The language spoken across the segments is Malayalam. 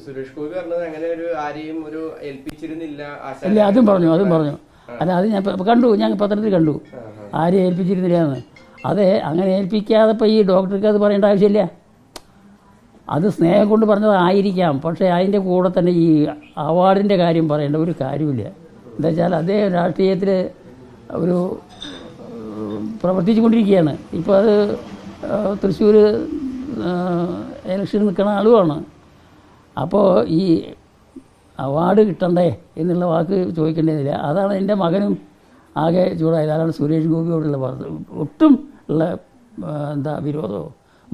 സുരേഷ് ഗോപി പറഞ്ഞത് അങ്ങനെ ഒരു ആരെയും ഒരു ഏൽപ്പിച്ചിരുന്നില്ല. അല്ല, അതും പറഞ്ഞു. അല്ല, അത് ഞാൻ കണ്ടു, ഞാൻ പത്രത്തിൽ കണ്ടു, ആരെയും ഏൽപ്പിച്ചിരുന്നില്ല. അതെ, അങ്ങനെ ഏൽപ്പിക്കാതെ ഇപ്പോൾ ഈ ഡോക്ടർക്ക് അത് പറയേണ്ട ആവശ്യമില്ല. അത് സ്നേഹം കൊണ്ട് പറഞ്ഞതായിരിക്കാം. പക്ഷേ അതിൻ്റെ കൂടെ തന്നെ ഈ അവാർഡിൻ്റെ കാര്യം പറയേണ്ട ഒരു കാര്യമില്ല. എന്താ വെച്ചാൽ അദ്ദേഹം രാഷ്ട്രീയത്തിൽ ഒരു പ്രവർത്തിച്ചു കൊണ്ടിരിക്കുകയാണ്. ഇപ്പോൾ അത് തൃശ്ശൂർ ഇലക്ഷന് നിൽക്കുന്ന ആളുമാണ്. അപ്പോൾ ഈ അവാർഡ് കിട്ടണ്ടേ എന്നുള്ള വാക്ക് ചോദിക്കേണ്ടതില്ല. അതാണ് എൻ്റെ മകനും ആകെ ചൂടായത്. അതാണ് സുരേഷ് ഗോപിയോടുള്ള ഒട്ടും ഉള്ള വിരോധമോ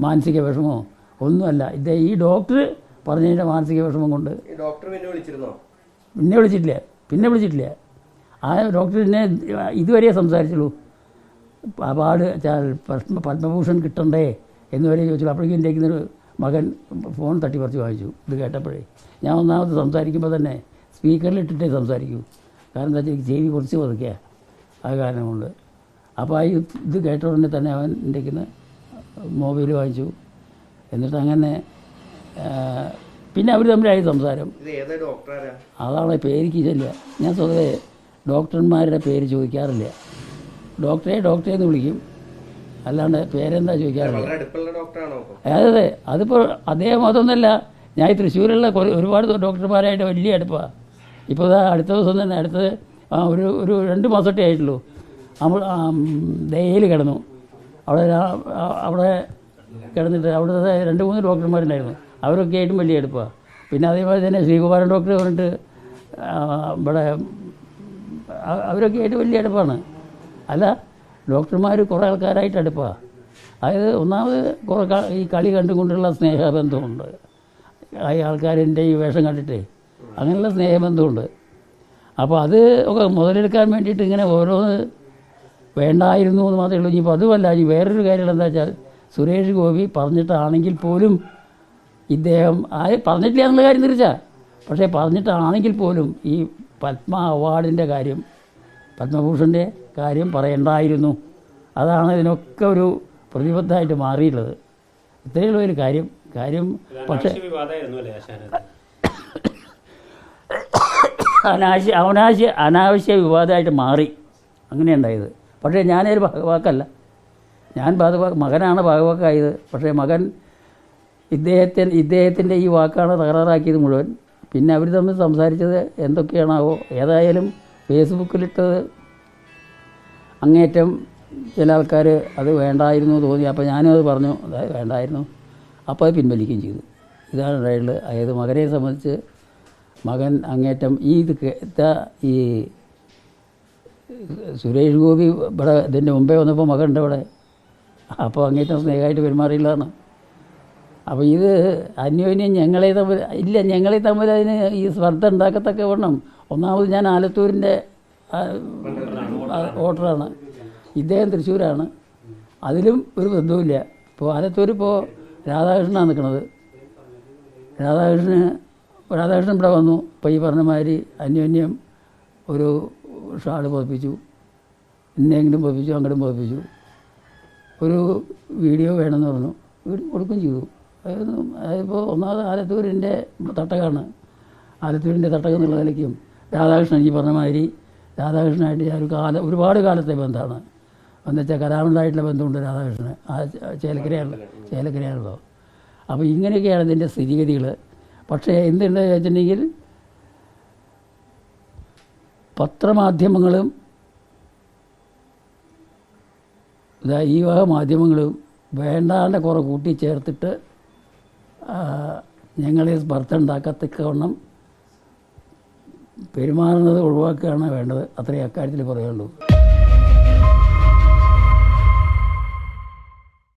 മാനസിക വിഷമമോ ഒന്നുമല്ല. ഈ ഡോക്ടർ പറഞ്ഞതിൻ്റെ മാനസിക വിഷമം കൊണ്ട്. ഡോക്ടർ പിന്നെ വിളിച്ചിട്ടില്ല. ആ ഡോക്ടർ എന്നെ ഇതുവരെ സംസാരിച്ചുള്ളൂ. അവാർഡ് പത്മഭൂഷൺ കിട്ടണ്ടേ എന്നുവരെ ചോദിച്ചു. അപ്പോഴേക്കും എൻ്റെ ഒരു മകൻ ഫോൺ തട്ടിപ്പറിച്ച് വാങ്ങിച്ചു. ഇത് കേട്ടപ്പോഴേ ഞാൻ ഒന്നാമത് സംസാരിക്കുമ്പോൾ തന്നെ സ്പീക്കറിലിട്ടിട്ടേ സംസാരിക്കൂ. കാരണം എന്താ വെച്ചാൽ ചെവി കുറച്ച് പതുക്കുക, ആ കാരണം കൊണ്ട്. അപ്പോൾ ആ ഇത് കേട്ട ഉടനെ തന്നെ അവൻ എൻ്റെ മൊബൈൽ വാങ്ങിച്ചു. എന്നിട്ട് അങ്ങനെ പിന്നെ അവർ തമ്മിലായി സംസാരം. അതാണ് പേരിക്ക് ചെല്ലുക. ഞാൻ സ്വതവേ ഡോക്ടർമാരുടെ പേര് ചോദിക്കാറില്ല. ഡോക്ടറെ എന്ന് വിളിക്കും, അല്ലാണ്ട് പേരെന്താ ചോദിക്കാറില്ല. അതെ, അതിപ്പോൾ അദ്ദേഹം അതൊന്നല്ല. ഞാൻ ഈ തൃശ്ശൂരുള്ള ഒരുപാട് ഡോക്ടർമാരായിട്ട് വലിയ അടുപ്പാണ്. ഇപ്പോൾ അടുത്ത ദിവസം തന്നെ ഒരു 2 മാസമൊക്കെ ആയിട്ടുള്ളൂ. ദയയിൽ കിടന്നു. അവിടെ കിടന്നിട്ട് അവിടുത്തെ 2-3 ഡോക്ടർമാരുണ്ടായിരുന്നു. അവരൊക്കെ ആയിട്ടും വലിയ അടുപ്പാണ്. പിന്നെ അതേമാതിരി തന്നെ ശ്രീകുമാരൻ ഡോക്ടർ പറഞ്ഞിട്ട് ഇവിടെ അവരൊക്കെ ആയിട്ട് വലിയ അടുപ്പാണ്. അല്ല, ഡോക്ടർമാർ കുറേ ആൾക്കാരായിട്ട് അടുപ്പാണ്. അതായത് ഒന്നാമത് കുറേ ഈ കളി കണ്ടുകൊണ്ടുള്ള സ്നേഹബന്ധമുണ്ട്. ഈ ആൾക്കാരിൻ്റെ ഈ വേഷം കണ്ടിട്ടേ അങ്ങനെയുള്ള സ്നേഹബന്ധമുണ്ട്. അപ്പോൾ അത് ഒക്കെ മുതലെടുക്കാൻ വേണ്ടിയിട്ട് ഇങ്ങനെ ഓരോന്ന് വേണ്ടായിരുന്നു എന്ന് മാത്രമേ ഉള്ളൂ. ഇനിയിപ്പോൾ അതുമല്ല, ഇനി വേറൊരു കാര്യം എന്താ വെച്ചാൽ സുരേഷ് ഗോപി പറഞ്ഞിട്ടാണെങ്കിൽ പോലും ഇദ്ദേഹം പറഞ്ഞിട്ടില്ല എന്നുള്ള കാര്യം തിരിച്ചാൽ, പക്ഷേ പറഞ്ഞിട്ടാണെങ്കിൽ പോലും ഈ പത്മ അവാർഡിൻ്റെ കാര്യം, പത്മഭൂഷൻ്റെ കാര്യം പറയണ്ടായിരുന്നു. അതാണ് ഇതിനൊക്കെ ഒരു പ്രതിബദ്ധമായിട്ട് മാറിയിട്ടുള്ളത്. ഇത്രയുള്ള ഒരു കാര്യം. പക്ഷേ അനാവശ്യ വിവാദമായിട്ട് മാറി. അങ്ങനെയുണ്ടായത്. പക്ഷേ ഞാനൊരു ഭാഗവാക്കല്ല. ഞാൻ മകനാണ് ഭാഗവാക്കായത്. പക്ഷേ മകൻ ഇദ്ദേഹത്തിൻ്റെ ഈ വാക്കാണ് തകരാറാക്കിയത് മുഴുവൻ. പിന്നെ അവർ തമ്മിൽ സംസാരിച്ചത് എന്തൊക്കെയാണാവോ. ഏതായാലും ഫേസ്ബുക്കിലിട്ടത് അങ്ങേറ്റം ചില ആൾക്കാർ അത് വേണ്ടായിരുന്നു തോന്നി. അപ്പോൾ ഞാനും അത് പറഞ്ഞു, അതായത് വേണ്ടായിരുന്നു. അപ്പോൾ അത് പിൻവലിക്കുകയും ചെയ്തു. ഇതാണ് ഉണ്ടായിട്ടുള്ളത്. അതായത് മകനെ സംബന്ധിച്ച് മകൻ അങ്ങേറ്റം ഈ സുരേഷ് ഗോപി ഇവിടെ ഇതിൻ്റെ മുമ്പേ വന്നപ്പോൾ മകനുണ്ട് ഇവിടെ. അപ്പോൾ അങ്ങേറ്റം സ്നേഹമായിട്ട് പെരുമാറിയില്ലാന്ന്. അപ്പോൾ ഇത് അന്യോന്യം ഞങ്ങളെ തമ്മിൽ അതിന് ഈ സ്പർദ്ധ ഉണ്ടാക്കത്തക്ക വണ്ണം. ഒന്നാമത് ഞാൻ ആലത്തൂരിൻ്റെ വോട്ടറാണ്, ഇദ്ദേഹം തൃശ്ശൂരാണ്. അതിലും ഒരു ബന്ധവുമില്ല. ഇപ്പോൾ ആലത്തൂർ രാധാകൃഷ്ണനാണ് നിൽക്കുന്നത്. രാധാകൃഷ്ണൻ ഇവിടെ വന്നു. ഇപ്പോൾ ഈ പറഞ്ഞ മാതിരി അന്യോന്യം ഒരു ഷാൾ പതിപ്പിച്ചു, ഇന്നെങ്കിലും പതിപ്പിച്ചു, അങ്ങോട്ടും പതിപ്പിച്ചു. ഒരു വീഡിയോ വേണമെന്ന് പറഞ്ഞു, കൊടുക്കുകയും ചെയ്തു. അതിപ്പോൾ ഒന്നാമത് ആലത്തൂരിൻ്റെ തട്ടകമാണ്. ആലത്തൂരിൻ്റെ തട്ടകം എന്നുള്ള നിലയ്ക്കും രാധാകൃഷ്ണൻ ഈ പറഞ്ഞ മാതിരി രാധാകൃഷ്ണനായിട്ട് ഞാൻ ഒരുപാട് കാലത്തെ ബന്ധമാണ്. എന്നുവെച്ചാൽ കലാമിലായിട്ടുള്ള ബന്ധമുണ്ട് രാധാകൃഷ്ണന്. ആ ചേലക്കരയാണല്ലോ. അപ്പോൾ ഇങ്ങനെയൊക്കെയാണ് ഇതിൻ്റെ സ്ഥിതിഗതികൾ. പക്ഷേ എന്തുണ്ടെന്ന് വെച്ചിട്ടുണ്ടെങ്കിൽ പത്രമാധ്യമങ്ങളും ഈ വക മാധ്യമങ്ങളും വേണ്ടാണ്ട് കുറേ കൂട്ടിച്ചേർത്തിട്ട് ഞങ്ങളെ സ്പർദ്ധ ഉണ്ടാക്കത്തക്കവണ്ണം പെരുമാറുന്നത് ഒഴിവാക്കുകയാണ് വേണ്ടത്. അത്രയും അക്കാര്യത്തിൽ പറയുള്ളൂ.